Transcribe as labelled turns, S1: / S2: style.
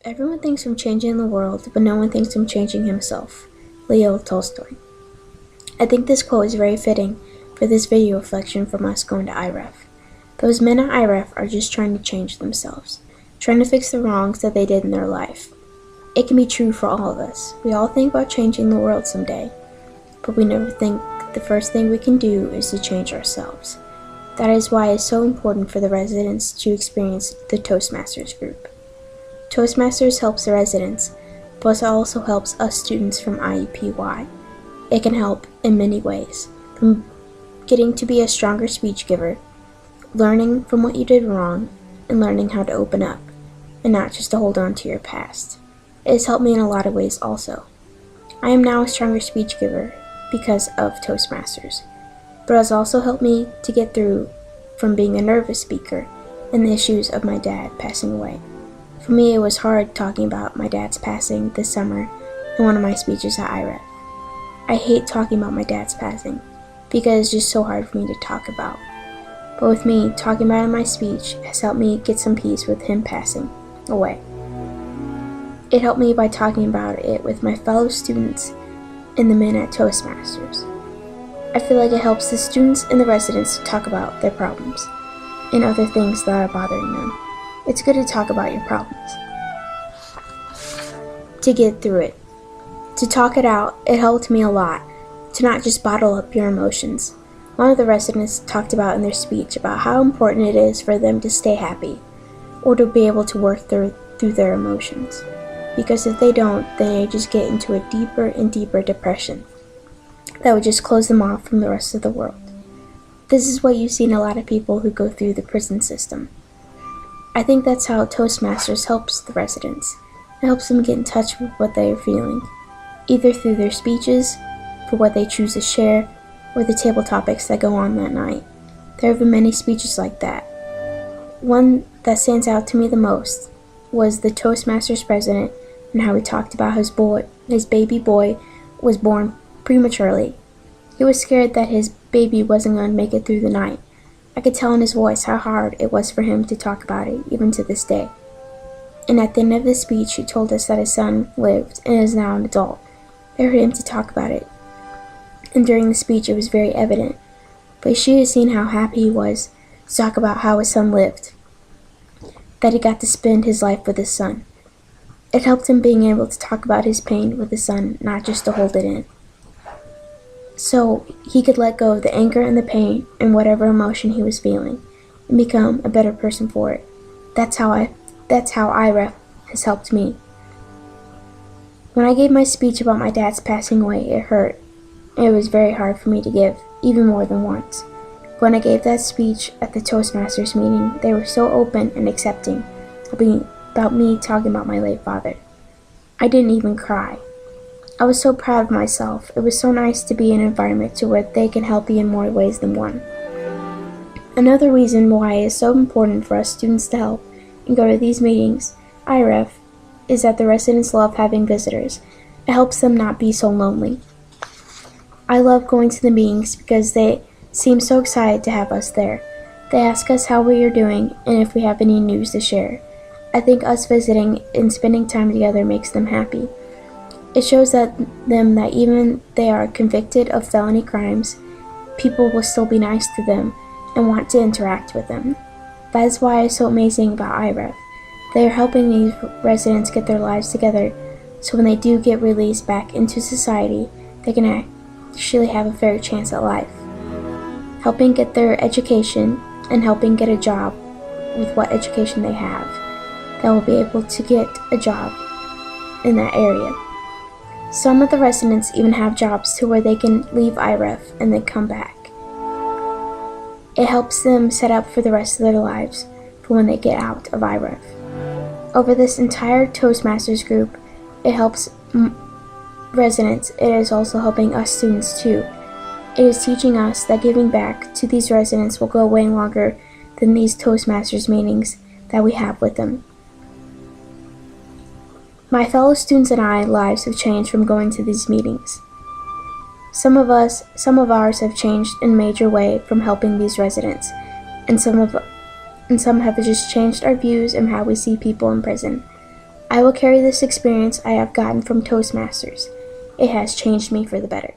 S1: Everyone thinks I'm changing the world, but no one thinks I'm changing himself. Leo Tolstoy. I think this quote is very fitting for this video reflection from us going to Iref. Those men at Iref are just trying to change themselves, trying to fix the wrongs that they did in their life. It can be true for all of us. We all think about changing the world someday, but we never think the first thing we can do is to change ourselves. That is why it's so important for the residents to experience the Toastmasters group. Toastmasters helps the residents, but it also helps us students from IUPY. It can help in many ways, from getting to be a stronger speech giver, learning from what you did wrong, and learning how to open up, and not just to hold on to your past. It has helped me in a lot of ways also. I am now a stronger speech giver because of Toastmasters, but it has also helped me to get through from being a nervous speaker and the issues of my dad passing away. For me, it was hard talking about my dad's passing this summer in one of my speeches at Iref. I hate talking about my dad's passing because it's just so hard for me to talk about. But with me, talking about it in my speech has helped me get some peace with him passing away. It helped me by talking about it with my fellow students and the men at Toastmasters. I feel like it helps the students and the residents to talk about their problems and other things that are bothering them. It's good to talk about your problems, to get through it, to talk it out. It helped me a lot, to not just bottle up your emotions. One of the residents talked about in their speech about how important it is for them to stay happy, or to be able to work through their emotions. Because if they don't, they just get into a deeper and deeper depression that would just close them off from the rest of the world. This is what you see in a lot of people who go through the prison system. I think that's how Toastmasters helps the residents. It helps them get in touch with what they are feeling, either through their speeches, for what they choose to share, or the table topics that go on that night. There have been many speeches like that. One that stands out to me the most was the Toastmasters president and how he talked about his baby boy was born prematurely. He was scared that his baby wasn't going to make it through the night. I could tell in his voice how hard it was for him to talk about it, even to this day. And at the end of the speech, he told us that his son lived and is now an adult. I heard him to talk about it. And during the speech, it was very evident. But she had seen how happy he was to talk about how his son lived, that he got to spend his life with his son. It helped him being able to talk about his pain with his son, not just to hold it in. So he could let go of the anger and the pain and whatever emotion he was feeling and become a better person for it. That's how Iref has helped me. When I gave my speech about my dad's passing away, it hurt. It was very hard for me to give, even more than once. When I gave that speech at the Toastmasters meeting, they were so open and accepting about me talking about my late father. I didn't even cry. I was so proud of myself. It was so nice to be in an environment to where they can help you in more ways than one. Another reason why it is so important for us students to help and go to these meetings, Iref, is that the residents love having visitors. It helps them not be so lonely. I love going to the meetings because they seem so excited to have us there. They ask us how we are doing and if we have any news to share. I think us visiting and spending time together makes them happy. It shows them that even they are convicted of felony crimes, people will still be nice to them and want to interact with them. That is why it's so amazing about Iref. They are helping these residents get their lives together, so when they do get released back into society, they can actually have a fair chance at life. Helping get their education and helping get a job with what education they have, that will be able to get a job in that area. Some of the residents even have jobs to where they can leave Iref and then come back. It helps them set up for the rest of their lives for when they get out of Iref. Over this entire Toastmasters group, it helps residents. It is also helping us students too. It is teaching us that giving back to these residents will go way longer than these Toastmasters meetings that we have with them. My fellow students and I lives have changed from going to these meetings. Some of ours have changed in a major way from helping these residents, and some have just changed our views and how we see people in prison. I will carry this experience I have gotten from Toastmasters. It has changed me for the better.